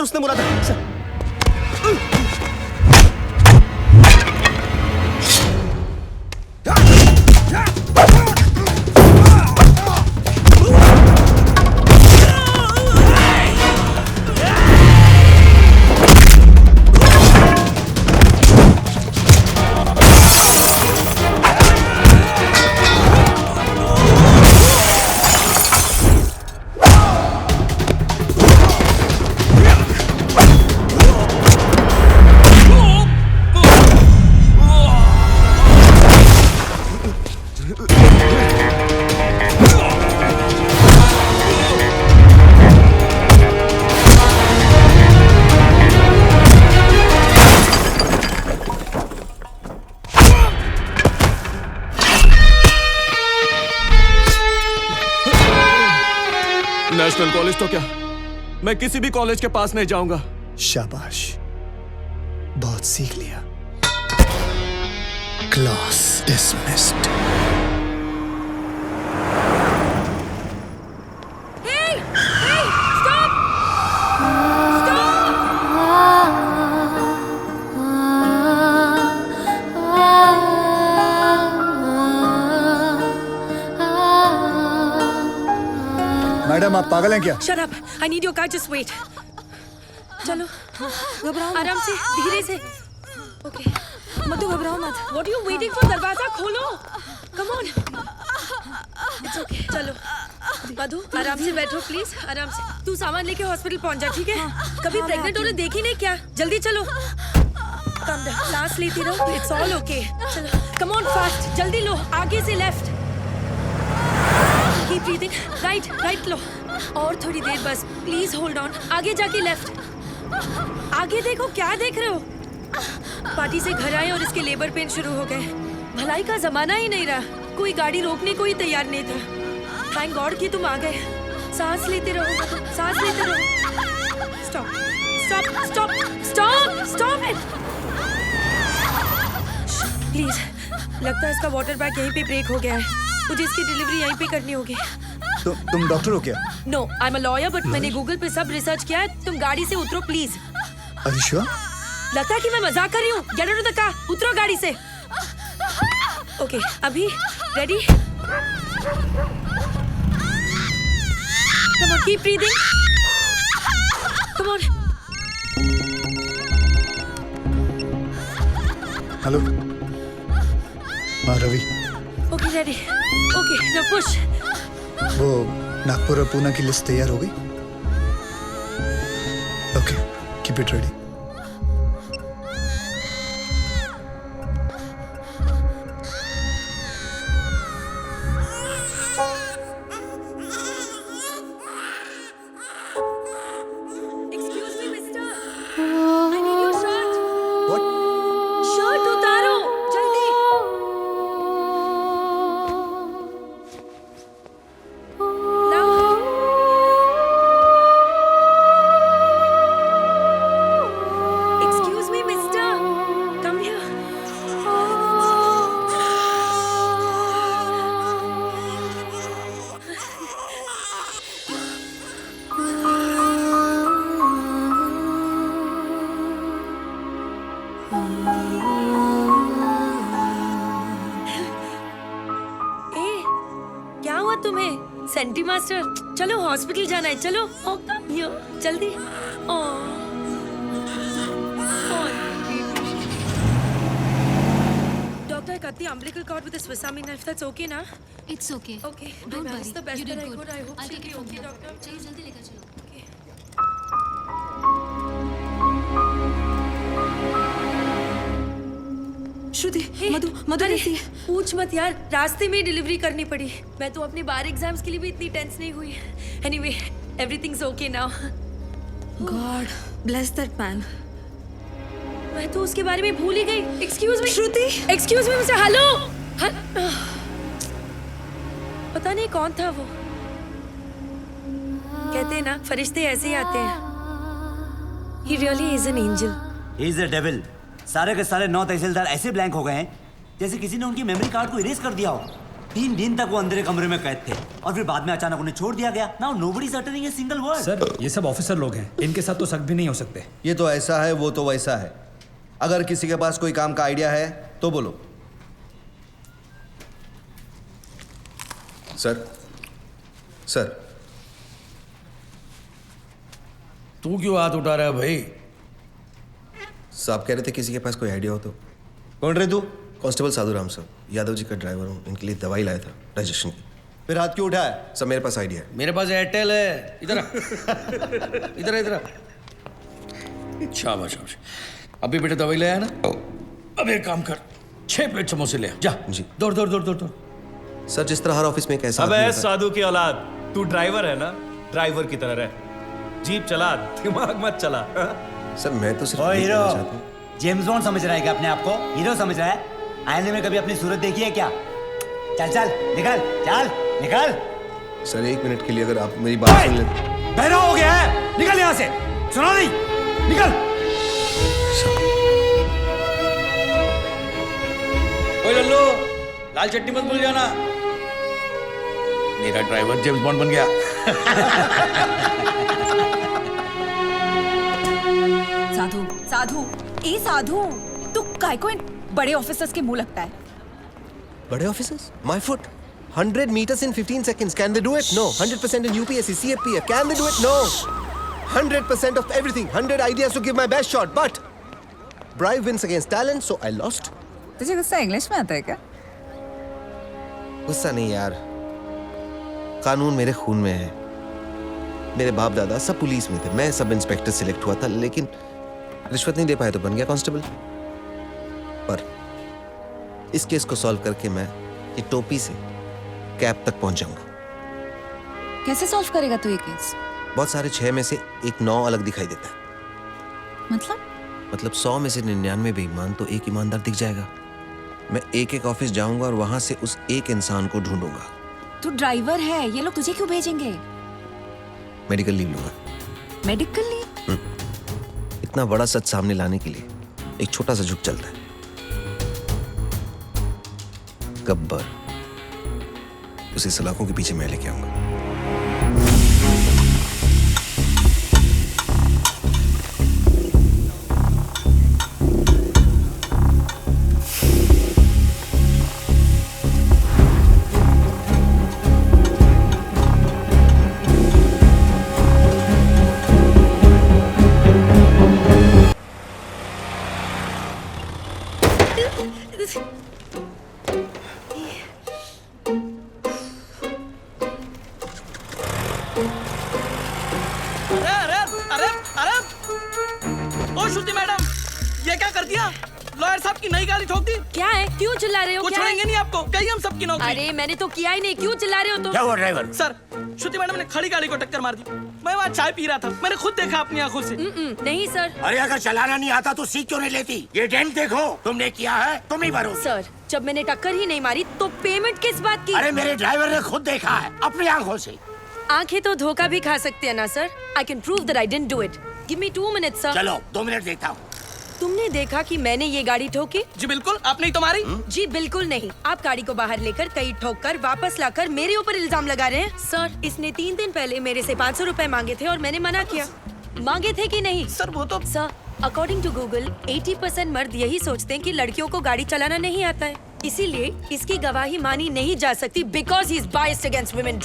Sir उसने बोला था सर। नेशनल कॉलेज तो क्या, मैं किसी भी कॉलेज के पास नहीं जाऊंगा। शाबाश, बहुत सीख लिया। Class dismissed. मैडम आप पागल हैं क्या? Shut up! I need your car. Just wait. चलो, घबराओ आराम से, धीरे से. Okay. मधु घबराओ मत. What are you waiting for? दरवाजा खोलो. Come on. It's okay. चलो. मधु आराम से बैठो प्लीज, आराम से. तू सामान लेके हॉस्पिटल पहुंच जा, ठीक है? कभी प्रेग्नेंट होने देखी नहीं क्या? जल्दी चलो. Calm down. सांस लेती रहो. It's all okay. चलो. Come on fast. जल्दी लो. आगे से लेफ्ट. Keep breathing. Right लो. और थोड़ी देर बस. Please hold on. आगे जाके लेफ्ट. आगे देखो, क्या देख रहे हो? पार्टी से घर आए और इसके लेबर पेन शुरू हो गए. भलाई का जमाना ही नहीं रहा. कोई गाड़ी रोकने को ही तैयार नहीं था. Thank God कि तुम आ गए. सांस लेते रहो, सांस लेते रहो. Stop it. Please. लगता है इसका वाटर बैग यहीं पे ब्रेक हो गया है. मुझे इसकी डिलीवरी यहीं पे करनी होगी. तुम डॉक्टर हो क्या? No, I am a lawyer but मैंने गूगल पे सब रिसर्च किया है. तुम गाड़ी से उतरो प्लीज. Are you sure? लगता है कि मैं मजाक कर रही हूँ. Get out of the car. उतरो गाड़ी से. ओके, अभी ready? Come on, keep breathing. Come on. Hello. हाँ Ravi. Okay ready. Okay now push. वो नागपुर और पूना की लिस्ट तैयार हो गई? Okay, keep it ready. Excuse me mister, I need your shirt. What? Shirt उतारो जल्दी. Excuse me, mister. Come here. ए, क्या हुआ तुम्हें? सेंटी मास्टर, चलो हॉस्पिटल जाना है. चलो. Oh, come here. जल्दी. Doctor, I cut the umbilical cord with a Swiss Army knife. That's okay, na? It's okay. Okay. Don't I worry. managed the best You that did I good. could. I hope I'll she'll take be it from okay, here. doctor. चलिए जल्दी लेकर चलो. Okay. श्रुति, Hey, मधु अरे, कैसी है? पूछ मत यार, रास्ते में डिलीवरी करनी पड़ी. मैं तो अपने बार एग्जाम्स के लिए भी इतनी टेंस नहीं हुई. Anyway, everything's okay now. God bless that man. मैं तो उसके बारे में भूल ही गई. Excuse me. श्रुति, Excuse me, मिस्टर. हेलो. पता नहीं कौन था वो. कहते हैं ना, फरिश्ते ऐसे ही आते हैं. He really is an angel. He is a devil. सारे के सारे 9 तहसीलदार ऐसे ब्लैंक हो गए हैं जैसे किसी ने उनकी मेमोरी कार्ड को इरेज कर दिया हो. 3 दिन तक वो अंदर कमरे में कैद थे और फिर बाद में अचानक उन्हें छोड़ दिया गया। Now nobody is uttering a single word. Sir ये सब ऑफिसर लोग हैं, इनके साथ तो शक भी नहीं हो सकते। ये तो ऐसा है, वो तो वैसा है। अगर किसी के पास कोई काम का आइडिया है तो बोलो। सर सर तू क्यों हाथ उठा रहा है भाई? साहब कह रहे थे किसी के पास कोई आइडिया हो तो। कौन रहे तू? कांस्टेबल साधु राम सर, यादव जी का ड्राइवर हूँ। इनके लिए दवाई लाया था डाइजेशन की। फिर हाथ क्यों उठाया? सर मेरे पास आइडिया है। मेरे पास एयरटेल है। इधर आ। इधर इधर। शाबाश शाबाश। अभी बेटे दवाई ले आया ना? अब एक काम कर, 6 प्लेट समोसे ले आ। जा जी। दौड़ दौड़ दौड़ दौड़ दौड़। सर जिस तरह हर ऑफिस में कैसा अबे साधु की औलाद, तू ड्राइवर है ना, ड्राइवर की तरह रह। जीप चला, दिमाग मत चला। सर मैं तो सिर्फ ओ यही हीरो, कहना चाहता हूँ। जेम्स बॉन्ड समझ रहा है क्या अपने आप को? हीरो समझ रहा है? आईने में कभी अपनी सूरत देखी है क्या? चल चल निकल, चल निकल। सर 1 मिनट के लिए अगर आप मेरी बात सुन लेते। बहरा हो गया है, निकल यहाँ से। सुनो नहीं, निकल। ओए लल्लू, लाल चटनी मत भूल जाना। मेरा ड्राइवर जेम्स बॉन्ड बन गया। साधु साधु ए साधु, तू काय को इन बड़े ऑफिसर्स के मुंह लगता है? बड़े officers? My foot 100 meters in 15 seconds. Can they do it? No. 100% in UPSC, CFPF. Can they do it? No. 100% of everything. 100 ideas to give my best shot. But bribe wins against talent, so I lost. तुझे गुस्सा English में आता है क्या? गुस्सा नहीं यार, कानून मेरे खून में है। मेरे बाप दादा सब पुलिस में थे, मैं सब इंस्पेक्टर सिलेक्ट हुआ था, लेकिन रिश्वत नहीं दे पाए तो बन गया कांस्टेबल। पर इस केस को सॉल्व करके मैं ये टोपी से कैप तक पहुंच जाऊंगा। कैसे सॉल्व करेगा तू ये केस? बहुत सारे 6 में से एक 9 अलग दिखाई देता है। मतलब 100 में से 99 बेईमान तो एक ईमानदार दिख जाएगा। मैं एक ऑफिस जाऊंगा और वहां से उस एक इंसान को ढूंढूंगा। तू ड्राइवर है, ये लोग तुझे क्यों भेजेंगे? मेडिकल लीव लूंगा। Medical leave? इतना बड़ा सच सामने लाने के लिए एक छोटा सा झुक चलता है। गब्बर, उसी सलाखों के पीछे मैं लेके आऊंगा। अरे अरे अरे अरे, ओ श्रुति मैडम, ये क्या कर दिया? लॉयर साहब की नई गाड़ी ठोक दी। क्या है? क्यों चिल्ला रहे हो? कुछ क्या है? छोड़ेंगे नहीं आपको, गई हम सबकी नौकरी। अरे मैंने तो किया ही नहीं, क्यों चिल्ला रहे हो तुम? क्या हुआ ड्राइवर? सर, श्रुति मैडम ने खड़ी गाड़ी को टक्कर मार दी। मैं वहाँ चाय पी रहा था, मैंने खुद देखा अपनी आंखों से। नहीं सर। अरे अगर चलाना नहीं आता तो सीख क्यों नहीं लेती? ये डेंट देखो, तुमने किया है, तुम ही भरो। सर, जब मैंने टक्कर ही नहीं मारी तो पेमेंट किस बात की? अरे मेरे ड्राइवर ने खुद देखा है अपनी आंखों से। आंखें तो धोखा भी खा सकती है ना sir. I can prove that I didn't do it. Give me 2 minutes sir. चलो 2 मिनट देखता हूँ। तुमने देखा कि मैंने ये गाड़ी ठोकी? जी बिल्कुल, आपने ही तो मारी। जी बिल्कुल नहीं। आप गाड़ी को बाहर लेकर कई ठोक कर वापस लाकर मेरे ऊपर इल्जाम लगा रहे हैं। सर, इसने 3 दिन पहले मेरे से 500 रुपए मांगे थे और मैंने मना किया। मांगे थे कि नहीं? सर वो तो सर, अकॉर्डिंग टू गूगल 80% मर्द यही सोचते हैं कि लड़कियों को गाड़ी चलाना नहीं आता है। इसीलिए इसकी गवाही मानी नहीं जा सकती because he is biased against women